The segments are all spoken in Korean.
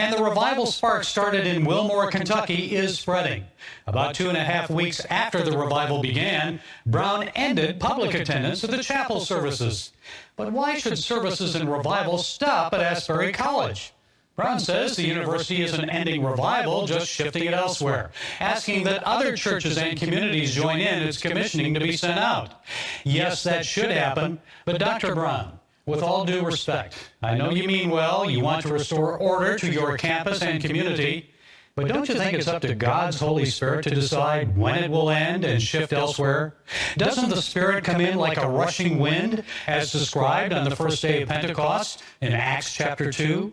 And the revival spark started in Wilmore, Kentucky is spreading. About 2.5 weeks after the revival began, Brown ended public attendance at the chapel services. But why should services and revival stop at Asbury College? Brown says the university isn't ending revival, just shifting it elsewhere, asking that other churches and communities join in its commissioning to be sent out. Yes, that should happen, but Dr. Brown, with all due respect, I know you mean well, you want to restore order to your campus and community, but don't you think it's up to God's Holy Spirit to decide when it will end and shift elsewhere? Doesn't the Spirit come in like a rushing wind, as described on the first day of Pentecost in Acts chapter 2?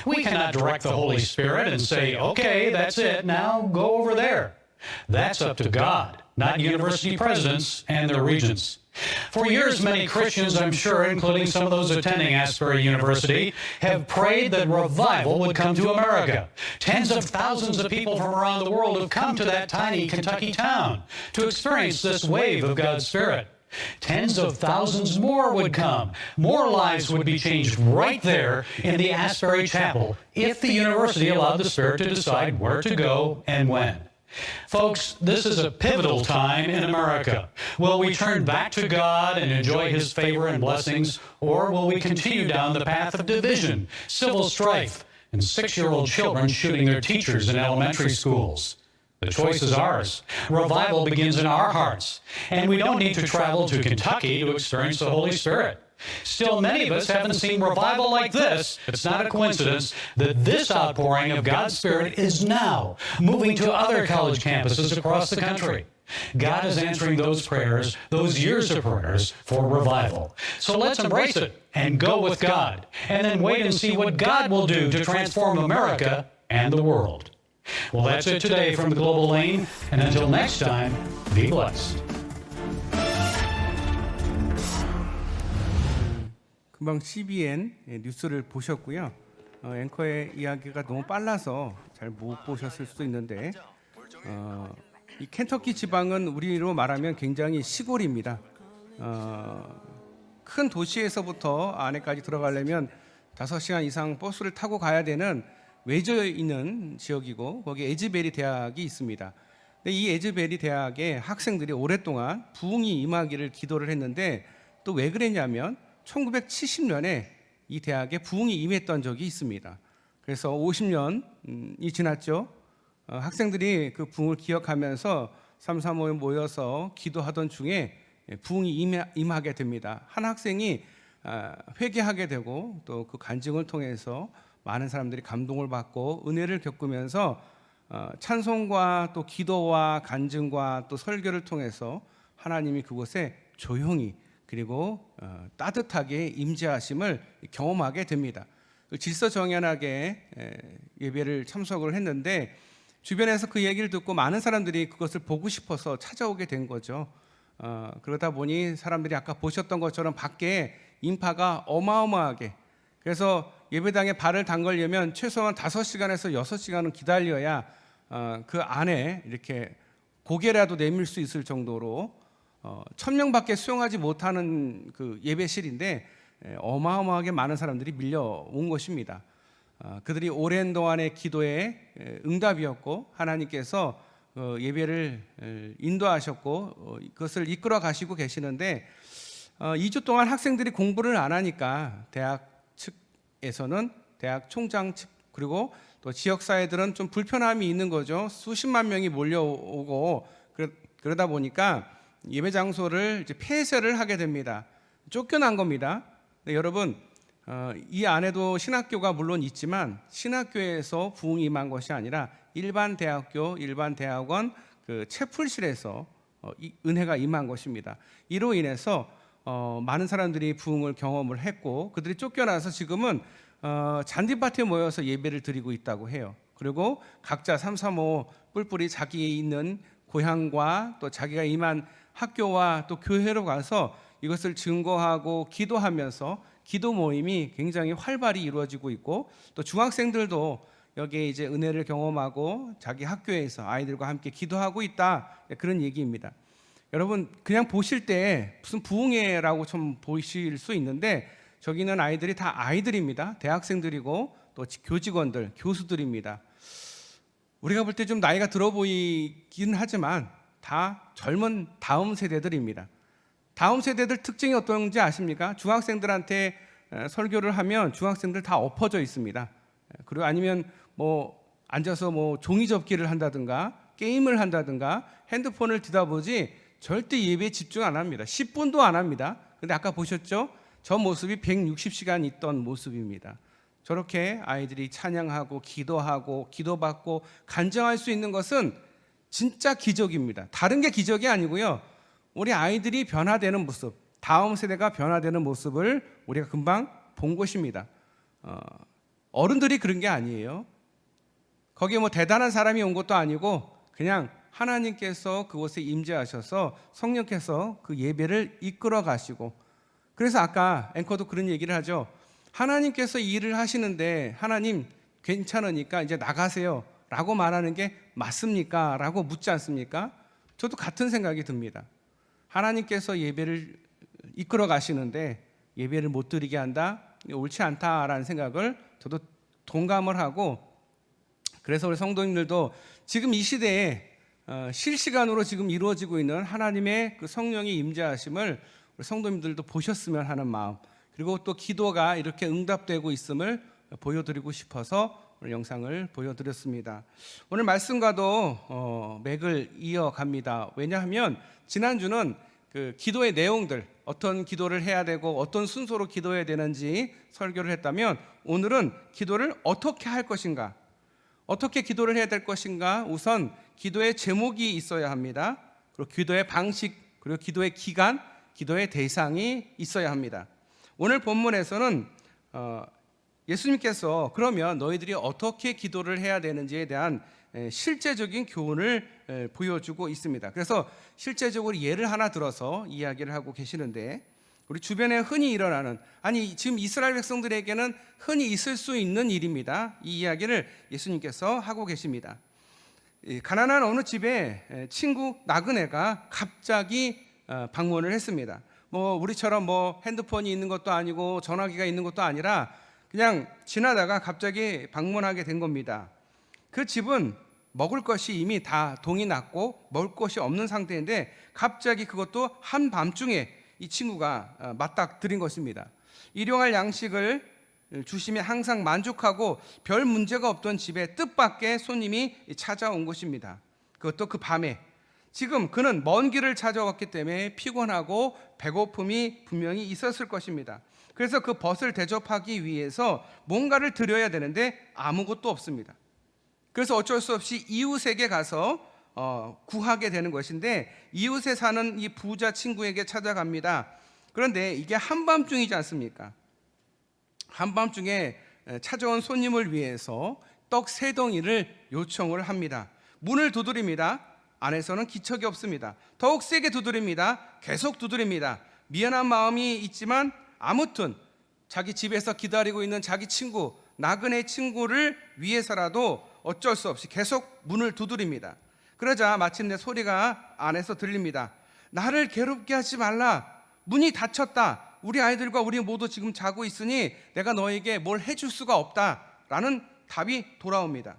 We cannot direct the Holy Spirit and say, okay, that's it, now go over there. That's up to God, not university presidents and their regents. For years, many Christians, I'm sure, including some of those attending Asbury University, have prayed that revival would come to America. Tens of thousands of people from around the world have come to that tiny Kentucky town to experience this wave of God's Spirit. Tens of thousands more would come. More lives would be changed right there in the Asbury Chapel if the university allowed the Spirit to decide where to go and when. Folks, this is a pivotal time in America. Will we turn back to God and enjoy His favor and blessings, or will we continue down the path of division, civil strife, and 6-year-old children shooting their teachers in elementary schools? The choice is ours. Revival begins in our hearts, and we don't need to travel to Kentucky to experience the Holy Spirit. Still, many of us haven't seen revival like this. It's not a coincidence that this outpouring of God's Spirit is now moving to other college campuses across the country. God is answering those prayers, those years of prayers for revival. So let's embrace it and go with God, and then wait and see what God will do to transform America and the world. Well, that's it today from the Global Lane, and until next time, be blessed. 금방 CBN 뉴스를 보셨고요. 앵커의 이야기가 너무 빨라서 잘 못 보셨을 수도 있는데 이 켄터키 지방은 우리로 말하면 굉장히 시골입니다. 큰 도시에서부터 안에까지 들어가려면 5시간 이상 버스를 타고 가야 되는 외져 있는 지역이고 거기 에즈베리 대학이 있습니다. 근데 이 에즈베리 대학에 학생들이 오랫동안 부흥이 임하기를 기도를 했는데 또 왜 그랬냐면 1970년에 이 대학에 부흥이 임했던 적이 있습니다. 그래서 50년이 지났죠. 학생들이 그 부흥을 기억하면서 335에 모여서 기도하던 중에 부흥이 임하게 됩니다. 한 학생이 회개하게 되고 또 그 간증을 통해서 많은 사람들이 감동을 받고 은혜를 겪으면서 찬송과 또 기도와 간증과 또 설교를 통해서 하나님이 그곳에 조용히 그리고 따뜻하게 임재하심을 경험하게 됩니다. 질서정연하게 예배를 참석을 했는데 주변에서 그 얘기를 듣고 많은 사람들이 그것을 보고 싶어서 찾아오게 된 거죠. 그러다 보니 사람들이 아까 보셨던 것처럼 밖에 인파가 어마어마하게, 그래서 예배당에 발을 담그려면 최소한 5시간에서 6시간은 기다려야 그 안에 이렇게 고개라도 내밀 수 있을 정도로 1000명밖에 수용하지 못하는 그 예배실인데 어마어마하게 많은 사람들이 밀려온 것입니다. 그들이 오랜 동안의 기도의 응답이었고 하나님께서 예배를 인도하셨고 그것을 이끌어 가시고 계시는데 2주 동안 학생들이 공부를 안 하니까 대학 측에서는 대학 총장 측 그리고 또 지역사회들은 좀 불편함이 있는 거죠. 수십만 명이 몰려오고 그러다 보니까 예배 장소를 이제 폐쇄를 하게 됩니다. 쫓겨난 겁니다. 근데 여러분 이 안에도 신학교가 물론 있지만 신학교에서 부흥이 임한 것이 아니라 일반 대학교, 일반 대학원 그 채플실에서 은혜가 임한 것입니다. 이로 인해서 많은 사람들이 부흥을 경험을 했고 그들이 쫓겨나서 지금은 잔디밭에 모여서 예배를 드리고 있다고 해요. 그리고 각자 335 뿔뿔이 자기 있는 고향과 또 자기가 임한 학교와 또 교회로 가서 이것을 증거하고 기도하면서 기도 모임이 굉장히 활발히 이루어지고 있고 또 중학생들도 여기에 이제 은혜를 경험하고 자기 학교에서 아이들과 함께 기도하고 있다, 그런 얘기입니다. 여러분 그냥 보실 때 무슨 부흥회라고 좀 보이실 수 있는데 저기는 아이들이 다 아이들입니다. 대학생들이고 또 교직원들, 교수들입니다. 우리가 볼 때 좀 나이가 들어 보이긴 하지만 다 젊은 다음 세대들입니다. 다음 세대들 특징이 어떤지 아십니까? 중학생들한테 설교를 하면 중학생들 다 엎어져 있습니다. 그리고 아니면 뭐 앉아서 뭐 종이 접기를 한다든가 게임을 한다든가 핸드폰을 뒤다보지 절대 예배에 집중 안 합니다. 10분도 안 합니다. 근데 아까 보셨죠? 저 모습이 160시간 있던 모습입니다. 저렇게 아이들이 찬양하고 기도하고 기도받고 간증할 수 있는 것은 진짜 기적입니다. 다른 게 기적이 아니고요. 우리 아이들이 변화되는 모습, 다음 세대가 변화되는 모습을 우리가 금방 본 것입니다. 어른들이 그런 게 아니에요. 거기에 뭐 대단한 사람이 온 것도 아니고 그냥 하나님께서 그곳에 임재하셔서 성령께서 그 예배를 이끌어 가시고, 그래서 아까 앵커도 그런 얘기를 하죠. 하나님께서 일을 하시는데 하나님 괜찮으니까 이제 나가세요 라고 말하는 게 맞습니까? 라고 묻지 않습니까? 저도 같은 생각이 듭니다. 하나님께서 예배를 이끌어 가시는데 예배를 못 드리게 한다? 옳지 않다라는 생각을 저도 동감을 하고, 그래서 우리 성도님들도 지금 이 시대에 실시간으로 지금 이루어지고 있는 하나님의 그 성령의 임재하심을 우리 성도님들도 보셨으면 하는 마음, 그리고 또 기도가 이렇게 응답되고 있음을 보여드리고 싶어서 오늘 영상을 보여드렸습니다. 오늘 말씀과도 맥을 이어갑니다. 왜냐하면 지난주는 그 기도의 내용들, 어떤 기도를 해야 되고 어떤 순서로 기도해야 되는지 설교를 했다면, 오늘은 기도를 어떻게 할 것인가, 어떻게 기도를 해야 될 것인가, 우선 기도의 제목이 있어야 합니다. 그리고 기도의 방식, 그리고 기도의 기간, 기도의 대상이 있어야 합니다. 오늘 본문에서는 예수님께서 그러면 너희들이 어떻게 기도를 해야 되는지에 대한 실제적인 교훈을 보여주고 있습니다. 그래서 실제적으로 예를 하나 들어서 이야기를 하고 계시는데, 우리 주변에 흔히 일어나는, 아니 지금 이스라엘 백성들에게는 흔히 있을 수 있는 일입니다. 이 이야기를 예수님께서 하고 계십니다. 가난한 어느 집에 친구 나그네가 갑자기 방문을 했습니다. 뭐 우리처럼 뭐 핸드폰이 있는 것도 아니고 전화기가 있는 것도 아니라 그냥 지나다가 갑자기 방문하게 된 겁니다. 그 집은 먹을 것이 이미 다 동이 났고 먹을 것이 없는 상태인데 갑자기 그것도 한밤중에 이 친구가 맞닥뜨린 것입니다. 일용할 양식을 주시면 항상 만족하고 별 문제가 없던 집에 뜻밖의 손님이 찾아온 것입니다. 그것도 그 밤에. 지금 그는 먼 길을 찾아왔기 때문에 피곤하고 배고픔이 분명히 있었을 것입니다. 그래서 그 벗을 대접하기 위해서 뭔가를 드려야 되는데 아무것도 없습니다. 그래서 어쩔 수 없이 이웃에게 가서 구하게 되는 것인데, 이웃에 사는 이 부자 친구에게 찾아갑니다. 그런데 이게 한밤중이지 않습니까? 한밤중에 찾아온 손님을 위해서 떡 3덩이를 요청을 합니다. 문을 두드립니다. 안에서는 기척이 없습니다. 더욱 세게 두드립니다. 계속 두드립니다. 미안한 마음이 있지만 아무튼 자기 집에서 기다리고 있는 자기 친구, 나그네 친구를 위해서라도 어쩔 수 없이 계속 문을 두드립니다. 그러자 마침내 소리가 안에서 들립니다. 나를 괴롭게 하지 말라. 문이 닫혔다. 우리 아이들과 우리 모두 지금 자고 있으니 내가 너에게 뭘 해줄 수가 없다. 라는 답이 돌아옵니다.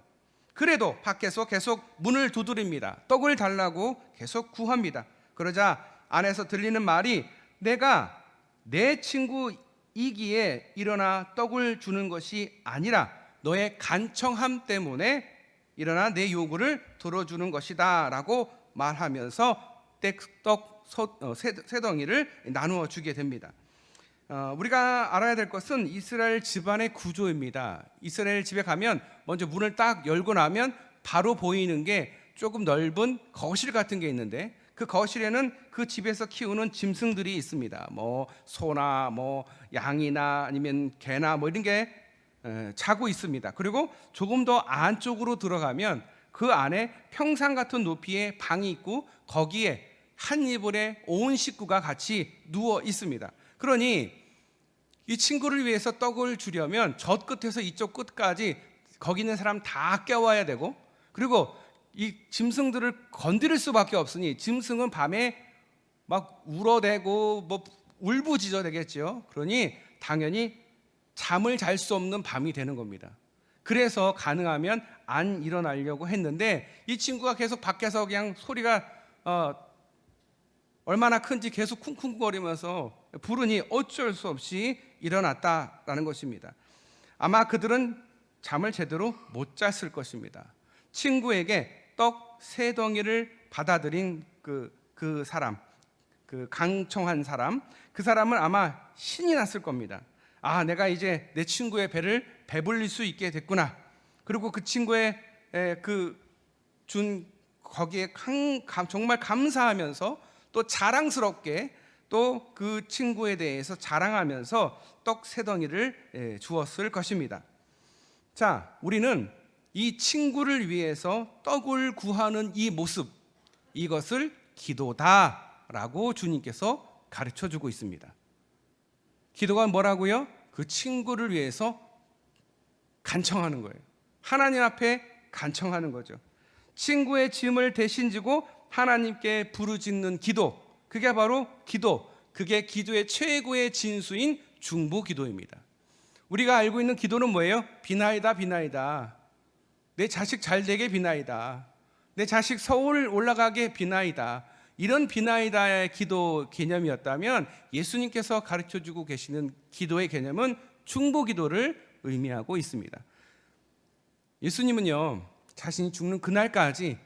그래도 밖에서 계속 문을 두드립니다. 떡을 달라고 계속 구합니다. 그러자 안에서 들리는 말이, 내가 내 친구이기에 일어나 떡을 주는 것이 아니라 너의 간청함 때문에 일어나 내 요구를 들어주는 것이다 라고 말하면서 떡 3덩이를 나누어 주게 됩니다. 우리가 알아야 될 것은 이스라엘 집안의 구조입니다. 이스라엘 집에 가면 먼저 문을 딱 열고 나면 바로 보이는 게 조금 넓은 거실 같은 게 있는데, 그 거실에는 그 집에서 키우는 짐승들이 있습니다. 뭐 소나 뭐 양이나 아니면 개나 뭐 이런 게 자고 있습니다. 그리고 조금 더 안쪽으로 들어가면 그 안에 평상 같은 높이의 방이 있고 거기에 한 이불에 온 식구가 같이 누워 있습니다. 그러니 이 친구를 위해서 떡을 주려면 저 끝에서 이쪽 끝까지 거기 있는 사람 다 깨워야 되고, 그리고 이 짐승들을 건드릴 수밖에 없으니 짐승은 밤에 막 울어대고 뭐 울부짖어 되겠죠. 그러니 당연히 잠을 잘 수 없는 밤이 되는 겁니다. 그래서 가능하면 안 일어나려고 했는데 이 친구가 계속 밖에서 그냥 소리가 얼마나 큰지 계속 쿵쿵거리면서 부르니 어쩔 수 없이 일어났다라는 것입니다. 아마 그들은 잠을 제대로 못 잤을 것입니다. 친구에게 떡 3덩이를 받아들인 그 사람, 그 강청한 사람, 그 사람은 아마 신이 났을 겁니다. 아, 내가 이제 내 친구의 배를 배불릴 수 있게 됐구나. 그리고 그 친구의 준 거기에 정말 감사하면서 또 자랑스럽게 또 그 친구에 대해서 자랑하면서 떡 3덩이를 주었을 것입니다. 자, 우리는 이 친구를 위해서 떡을 구하는 이 모습, 이것을 기도다라고 주님께서 가르쳐 주고 있습니다. 기도가 뭐라고요? 그 친구를 위해서 간청하는 거예요. 하나님 앞에 간청하는 거죠. 친구의 짐을 대신 지고 하나님께 부르짖는 기도, 그게 바로 기도, 그게 기도의 최고의 진수인 중보 기도입니다. 우리가 알고 있는 기도는 뭐예요? 비나이다, 비나이다. 내 자식 잘 되게 비나이다. 내 자식 서울 올라가게 비나이다. 이런 비나이다의 기도 개념이었다면 예수님께서 가르쳐주고 계시는 기도의 개념은 중보 기도를 의미하고 있습니다. 예수님은요, 자신이 죽는 그날까지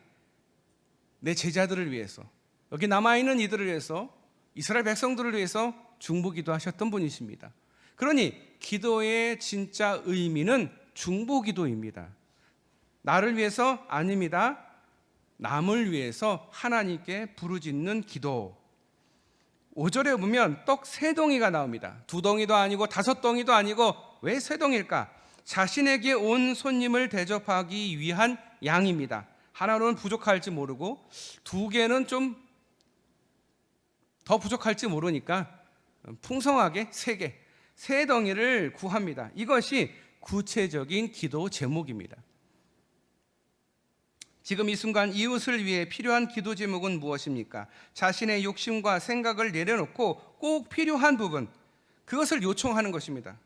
내 제자들을 위해서, 여기 남아있는 이들을 위해서, 이스라엘 백성들을 위해서 중보 기도하셨던 분이십니다. 그러니 기도의 진짜 의미는 중보 기도입니다. 나를 위해서 아닙니다. 남을 위해서 하나님께 부르짖는 기도. 5절에 보면 떡 3덩이가 나옵니다. 2덩이도 아니고 5덩이도 아니고 왜 3덩이일까? 자신에게 온 손님을 대접하기 위한 양입니다. 하나로는 부족할지 모르고 2개는 좀 더 부족할지 모르니까 풍성하게 3개, 3덩이를 구합니다. 이것이 구체적인 기도 제목입니다. 지금 이 순간 이웃을 위해 필요한 기도 제목은 무엇입니까? 자신의 욕심과 생각을 내려놓고 꼭 필요한 부분, 그것을 요청하는 것입니다.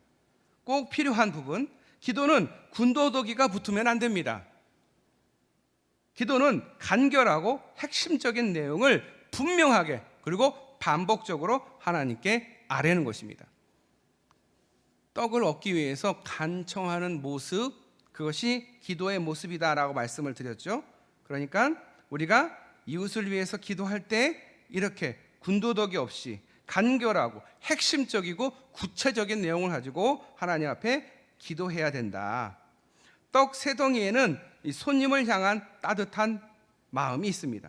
꼭 필요한 부분. 기도는 군더더기가 붙으면 안 됩니다. 기도는 간결하고 핵심적인 내용을 분명하게 그리고 반복적으로 하나님께 아뢰는 것입니다. 떡을 얻기 위해서 간청하는 모습, 그것이 기도의 모습이다라고 말씀을 드렸죠. 그러니까 우리가 이웃을 위해서 기도할 때 이렇게 군더더기 없이 간결하고 핵심적이고 구체적인 내용을 가지고 하나님 앞에 기도해야 된다. 떡 3덩이에는 이 손님을 향한 따뜻한 마음이 있습니다.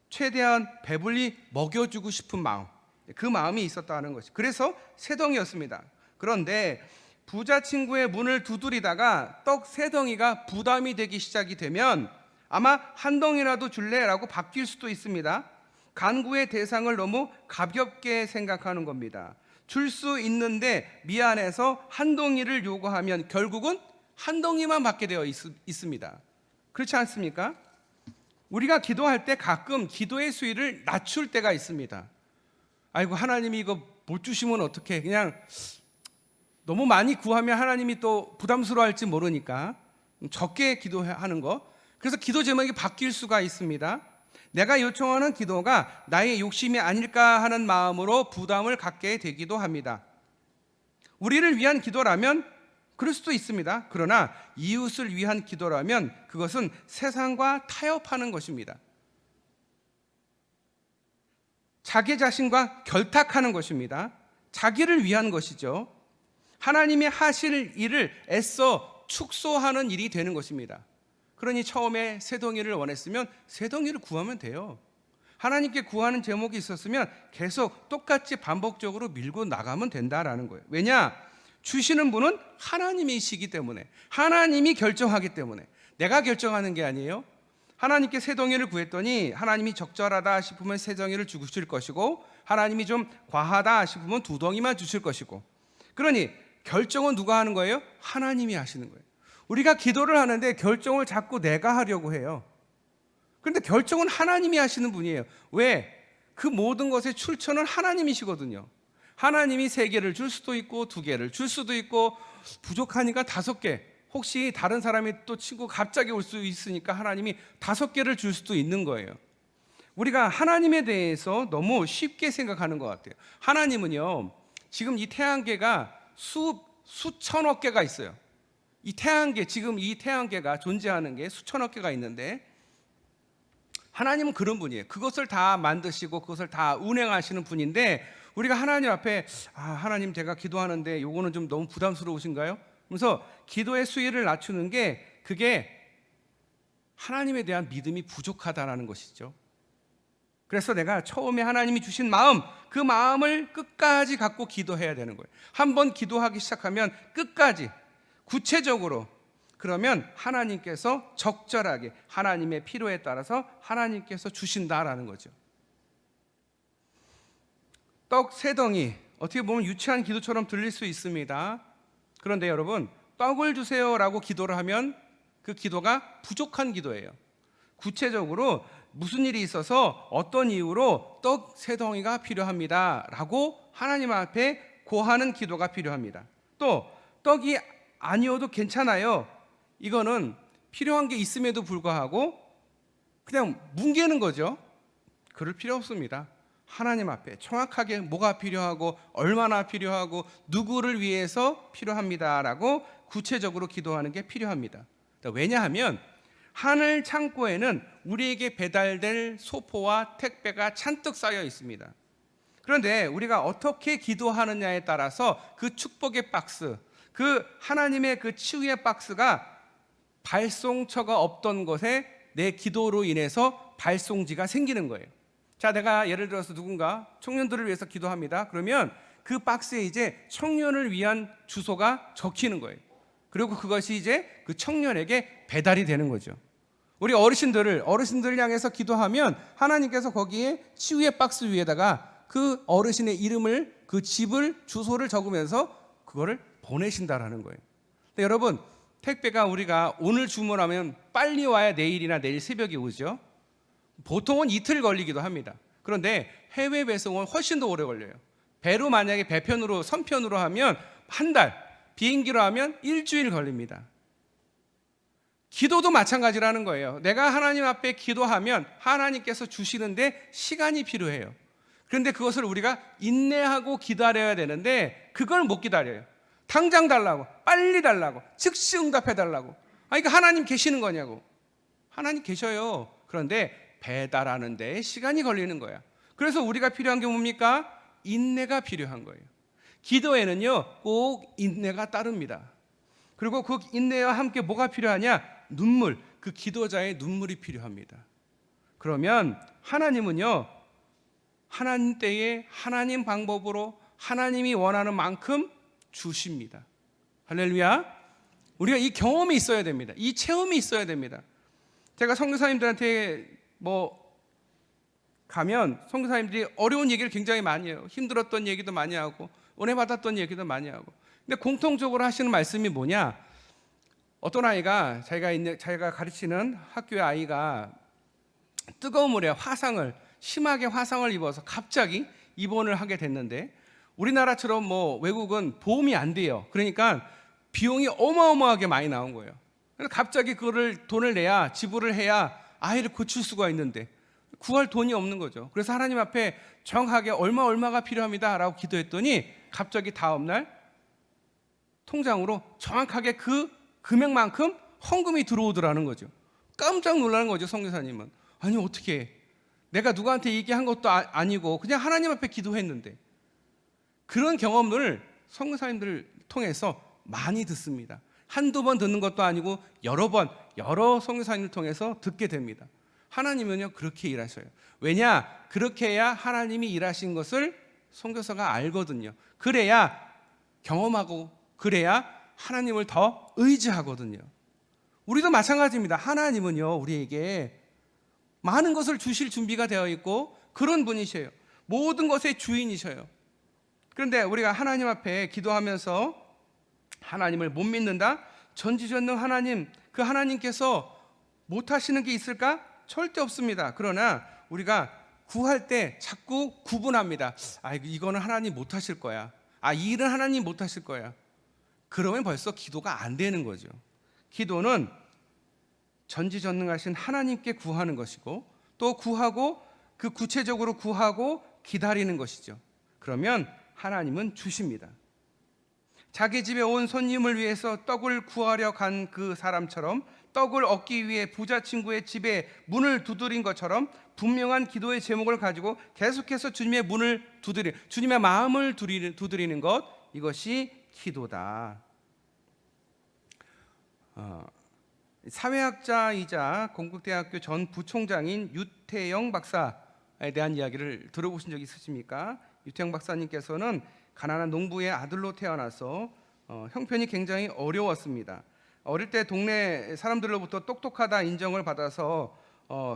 최대한 배불리 먹여주고 싶은 마음, 그 마음이 있었다는 것이. 그래서 3덩이였습니다. 그런데 부자 친구의 문을 두드리다가 떡 3덩이가 부담이 되기 시작이 되면 아마 1덩이라도 줄래라고 바뀔 수도 있습니다. 간구의 대상을 너무 가볍게 생각하는 겁니다. 줄 수 있는데 미안해서 1덩이를 요구하면 결국은 1덩이만 받게 되어 있습니다. 그렇지 않습니까? 우리가 기도할 때 가끔 기도의 수위를 낮출 때가 있습니다. 아이고, 하나님이 이거 못 주시면 어떡해. 그냥 너무 많이 구하면 하나님이 또 부담스러워할지 모르니까 적게 기도하는 거. 그래서 기도 제목이 바뀔 수가 있습니다. 내가 요청하는 기도가 나의 욕심이 아닐까 하는 마음으로 부담을 갖게 되기도 합니다. 우리를 위한 기도라면 그럴 수도 있습니다. 그러나 이웃을 위한 기도라면 그것은 세상과 타협하는 것입니다. 자기 자신과 결탁하는 것입니다. 자기를 위한 것이죠. 하나님이 하실 일을 애써 축소하는 일이 되는 것입니다. 그러니 처음에 3덩이를 원했으면 3덩이를 구하면 돼요. 하나님께 구하는 제목이 있었으면 계속 똑같이 반복적으로 밀고 나가면 된다라는 거예요. 왜냐? 주시는 분은 하나님이시기 때문에, 하나님이 결정하기 때문에. 내가 결정하는 게 아니에요. 하나님께 3덩이를 구했더니 하나님이 적절하다 싶으면 3덩이를 주실 것이고, 하나님이 좀 과하다 싶으면 2덩이만 주실 것이고. 그러니 결정은 누가 하는 거예요? 하나님이 하시는 거예요. 우리가 기도를 하는데 결정을 자꾸 내가 하려고 해요. 그런데 결정은 하나님이 하시는 분이에요. 왜? 그 모든 것의 출처는 하나님이시거든요. 하나님이 3개를 줄 수도 있고 2개를 줄 수도 있고 부족하니까 5개 혹시 다른 사람이 또 친구 갑자기 올 수 있으니까 하나님이 5개를 줄 수도 있는 거예요. 우리가 하나님에 대해서 너무 쉽게 생각하는 것 같아요. 하나님은요, 지금 이 태양계가 수천억 개가 있어요. 이 태양계, 지금 이 태양계가 존재하는 게 수천억 개가 있는데, 하나님은 그런 분이에요. 그것을 다 만드시고 그것을 다 운행하시는 분인데, 우리가 하나님 앞에 하나님 제가 기도하는데 요거는 좀 너무 부담스러우신가요? 그래서 기도의 수위를 낮추는 게, 그게 하나님에 대한 믿음이 부족하다라는 것이죠. 그래서 내가 처음에 하나님이 주신 마음, 그 마음을 끝까지 갖고 기도해야 되는 거예요. 한번 기도하기 시작하면 끝까지 구체적으로, 그러면 하나님께서 적절하게 하나님의 필요에 따라서 하나님께서 주신다라는 거죠. 떡 3덩이, 어떻게 보면 유치한 기도처럼 들릴 수 있습니다. 그런데 여러분, 떡을 주세요라고 기도를 하면 그 기도가 부족한 기도예요. 구체적으로 무슨 일이 있어서 어떤 이유로 떡 3덩이가 필요합니다 라고 하나님 앞에 고하는 기도가 필요합니다. 또 떡이 아니어도 괜찮아요, 이거는 필요한 게 있음에도 불구하고 그냥 뭉개는 거죠. 그럴 필요 없습니다. 하나님 앞에 정확하게 뭐가 필요하고 얼마나 필요하고 누구를 위해서 필요합니다라고 구체적으로 기도하는 게 필요합니다. 왜냐하면 하늘 창고에는 우리에게 배달될 소포와 택배가 잔뜩 쌓여 있습니다. 그런데 우리가 어떻게 기도하느냐에 따라서 그 축복의 박스, 그 하나님의 그 치유의 박스가 발송처가 없던 것에 내 기도로 인해서 발송지가 생기는 거예요. 자, 내가 예를 들어서 누군가 청년들을 위해서 기도합니다. 그러면 그 박스에 이제 청년을 위한 주소가 적히는 거예요. 그리고 그것이 이제 그 청년에게 배달이 되는 거죠. 우리 어르신들을 향해서 기도하면 하나님께서 거기에 치유의 박스 위에다가 그 어르신의 이름을, 그 집을, 주소를 적으면서 그거를 보내신다라는 거예요. 근데 여러분, 택배가 우리가 오늘 주문하면 빨리 와야 내일이나 내일 새벽에 오죠. 보통은 이틀 걸리기도 합니다. 그런데 해외 배송은 훨씬 더 오래 걸려요. 배로 만약에 배편으로 선편으로 하면 한 달, 비행기로 하면 일주일 걸립니다. 기도도 마찬가지라는 거예요. 내가 하나님 앞에 기도하면 하나님께서 주시는데 시간이 필요해요. 그런데 그것을 우리가 인내하고 기다려야 되는데 그걸 못 기다려요. 당장 달라고, 빨리 달라고, 즉시 응답해 달라고. 그러니까 하나님 계시는 거냐고. 하나님 계셔요. 그런데 배달하는 데 시간이 걸리는 거야. 그래서 우리가 필요한 게 뭡니까? 인내가 필요한 거예요. 기도에는요, 꼭 인내가 따릅니다. 그리고 그 인내와 함께 뭐가 필요하냐? 눈물, 그 기도자의 눈물이 필요합니다. 그러면 하나님은요, 하나님 때에 하나님 방법으로 하나님이 원하는 만큼 주십니다. 할렐루야. 우리가 이 경험이 있어야 됩니다. 이 체험이 있어야 됩니다. 제가 선교사님들한테 가면 선교사님들이 어려운 얘기를 굉장히 많이 해요. 힘들었던 얘기도 많이 하고 은혜 받았던 얘기도 많이 하고. 근데 공통적으로 하시는 말씀이 뭐냐? 어떤 아이가 자기가 가르치는 학교의 아이가 뜨거운 물에 심하게 화상을 입어서 갑자기 입원을 하게 됐는데, 우리나라처럼 외국은 보험이 안 돼요. 그러니까 비용이 어마어마하게 많이 나온 거예요. 그래서 갑자기 그거를 돈을 내야, 지불을 해야 아이를 고칠 수가 있는데 구할 돈이 없는 거죠. 그래서 하나님 앞에 정확하게 얼마가 필요합니다 라고 기도했더니 갑자기 다음날 통장으로 정확하게 그 금액만큼 헌금이 들어오더라는 거죠. 깜짝 놀라는 거죠. 선교사님은 아니 어떻게, 내가 누구한테 얘기한 것도 아니고 그냥 하나님 앞에 기도했는데. 그런 경험을 선교사님들을 통해서 많이 듣습니다. 한두 번 듣는 것도 아니고 여러 선교사님을 통해서 듣게 됩니다. 하나님은요 그렇게 일하셔요. 왜냐? 그렇게 해야 하나님이 일하신 것을 선교사가 알거든요. 그래야 경험하고, 그래야 하나님을 더 의지하거든요. 우리도 마찬가지입니다. 하나님은요 우리에게 많은 것을 주실 준비가 되어 있고 그런 분이셔요. 모든 것의 주인이셔요. 그런데 우리가 하나님 앞에 기도하면서 하나님을 못 믿는다? 전지전능 하나님, 그 하나님께서 못하시는 게 있을까? 절대 없습니다. 그러나 우리가 구할 때 자꾸 구분합니다. 이거는 하나님 못하실 거야. 이 일은 하나님 못하실 거야. 그러면 벌써 기도가 안 되는 거죠. 기도는 전지전능하신 하나님께 구하는 것이고 또 구하고 그 구체적으로 구하고 기다리는 것이죠. 그러면 하나님은 주십니다. 자기 집에 온 손님을 위해서 떡을 구하려 간 그 사람처럼 떡을 얻기 위해 부자 친구의 집에 문을 두드린 것처럼 분명한 기도의 제목을 가지고 계속해서 주님의 문을 주님의 마음을 두드리는 것, 이것이 기도다. 사회학자이자 건국대학교 전 부총장인 유태영 박사에 대한 이야기를 들어보신 적 있으십니까? 유태영 박사님께서는 가난한 농부의 아들로 태어나서 형편이 굉장히 어려웠습니다. 어릴 때 동네 사람들로부터 똑똑하다 인정을 받아서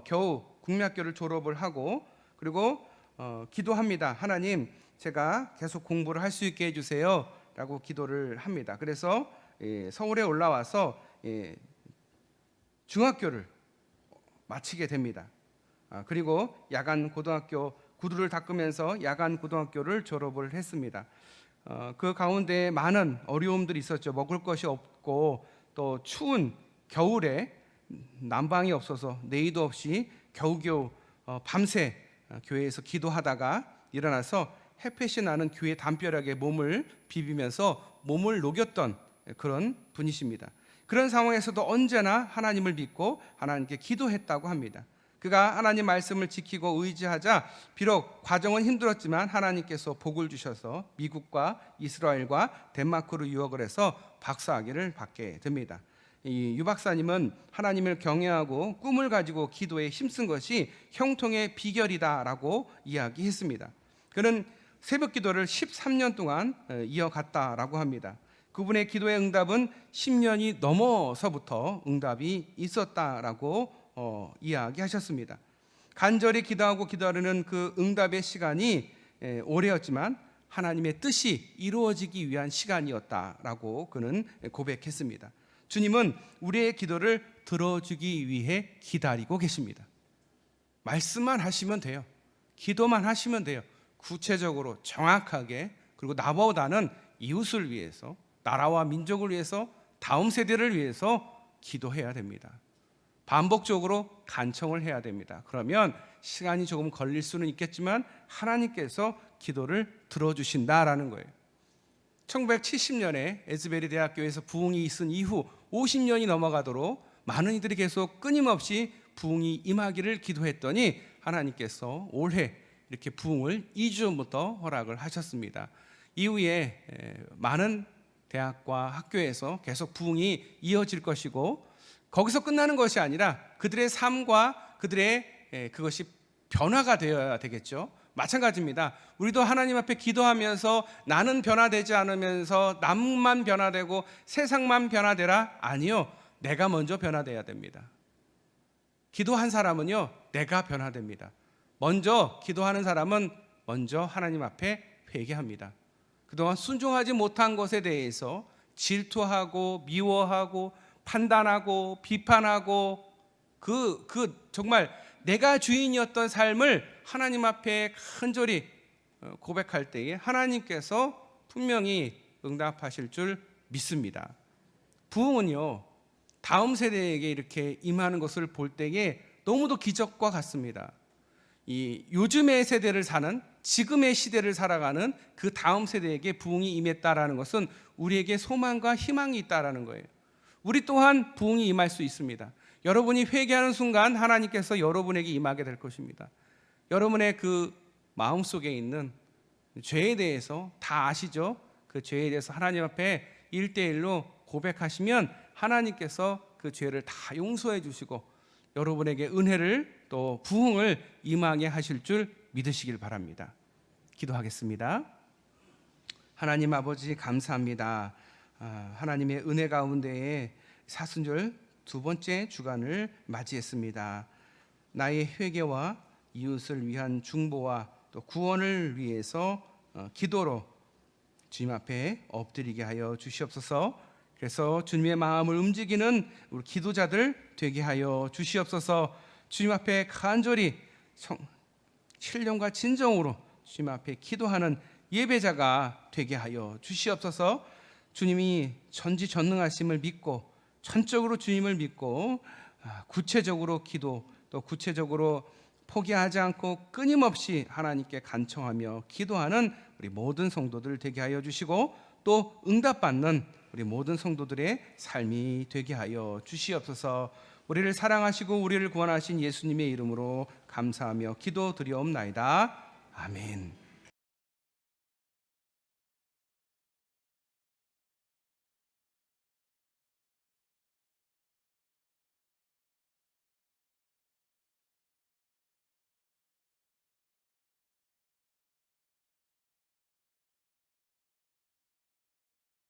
겨우 국민학교를 졸업을 하고, 그리고 기도합니다. 하나님, 제가 계속 공부를 할 수 있게 해주세요 라고 기도를 합니다. 그래서 서울에 올라와서 중학교를 마치게 됩니다. 그리고 야간 고등학교 구두를 닦으면서 야간 고등학교를 졸업을 했습니다. 그 가운데 많은 어려움들이 있었죠. 먹을 것이 없고 또 추운 겨울에 난방이 없어서 내의도 없이 겨우겨우 밤새 교회에서 기도하다가 일어나서 햇볕이 나는 교회 담벼락에 몸을 비비면서 몸을 녹였던 그런 분이십니다. 그런 상황에서도 언제나 하나님을 믿고 하나님께 기도했다고 합니다. 그가 하나님 말씀을 지키고 의지하자 비록 과정은 힘들었지만 하나님께서 복을 주셔서 미국과 이스라엘과 덴마크로 유학을 해서 박사학위를 받게 됩니다. 이 유 박사님은 하나님을 경외하고 꿈을 가지고 기도에 힘쓴 것이 형통의 비결이다라고 이야기했습니다. 그는 새벽 기도를 13년 동안 이어갔다라고 합니다. 그분의 기도의 응답은 10년이 넘어서부터 응답이 있었다라고 이야기하셨습니다. 간절히 기도하고 기다리는 그 응답의 시간이 오래였지만 하나님의 뜻이 이루어지기 위한 시간이었다라고 그는 고백했습니다. 주님은 우리의 기도를 들어주기 위해 기다리고 계십니다. 말씀만 하시면 돼요. 기도만 하시면 돼요. 구체적으로 정확하게, 그리고 나보다는 이웃을 위해서, 나라와 민족을 위해서, 다음 세대를 위해서 기도해야 됩니다. 반복적으로 간청을 해야 됩니다. 그러면 시간이 조금 걸릴 수는 있겠지만 하나님께서 기도를 들어주신다라는 거예요. 1970년에 에즈베리 대학교에서 부흥이 있은 이후 50년이 넘어가도록 많은 이들이 계속 끊임없이 부흥이 임하기를 기도했더니 하나님께서 올해 이렇게 부흥을 2주 전부터 허락을 하셨습니다. 이후에 많은 대학과 학교에서 계속 부흥이 이어질 것이고, 거기서 끝나는 것이 아니라 그들의 삶과 그들의 그것이 변화가 되어야 되겠죠. 마찬가지입니다. 우리도 하나님 앞에 기도하면서 나는 변화되지 않으면서 남만 변화되고 세상만 변화되라? 아니요, 내가 먼저 변화돼야 됩니다. 기도한 사람은요, 내가 변화됩니다. 먼저 기도하는 사람은 먼저 하나님 앞에 회개합니다. 그동안 순종하지 못한 것에 대해서 질투하고 미워하고 판단하고 비판하고 정말 내가 주인이었던 삶을 하나님 앞에 간절히 고백할 때에 하나님께서 분명히 응답하실 줄 믿습니다. 부흥은요, 다음 세대에게 이렇게 임하는 것을 볼 때에 너무도 기적과 같습니다. 이 요즘의 세대를 사는, 지금의 시대를 살아가는 그 다음 세대에게 부흥이 임했다라는 것은 우리에게 소망과 희망이 있다라는 거예요. 우리 또한 부흥이 임할 수 있습니다. 여러분이 회개하는 순간 하나님께서 여러분에게 임하게 될 것입니다. 여러분의 그 마음속에 있는 죄에 대해서 다 아시죠? 그 죄에 대해서 하나님 앞에 1대1로 고백하시면 하나님께서 그 죄를 다 용서해 주시고 여러분에게 은혜를 또 부흥을 임하게 하실 줄 믿으시길 바랍니다. 기도하겠습니다. 하나님 아버지, 감사합니다. 하나님의 은혜 가운데에 사순절 두 번째 주간을 맞이했습니다. 나의 회개와 이웃을 위한 중보와 또 구원을 위해서 기도로 주님 앞에 엎드리게 하여 주시옵소서. 그래서 주님의 마음을 움직이는 우리 기도자들 되게 하여 주시옵소서. 주님 앞에 간절히 신령과 진정으로 주님 앞에 기도하는 예배자가 되게 하여 주시옵소서. 주님이 전지전능하심을 믿고 전적으로 주님을 믿고 구체적으로 기도 또 구체적으로 포기하지 않고 끊임없이 하나님께 간청하며 기도하는 우리 모든 성도들 되게 하여 주시고 또 응답받는 우리 모든 성도들의 삶이 되게 하여 주시옵소서. 우리를 사랑하시고 우리를 구원하신 예수님의 이름으로 감사하며 기도드리옵나이다. 아멘.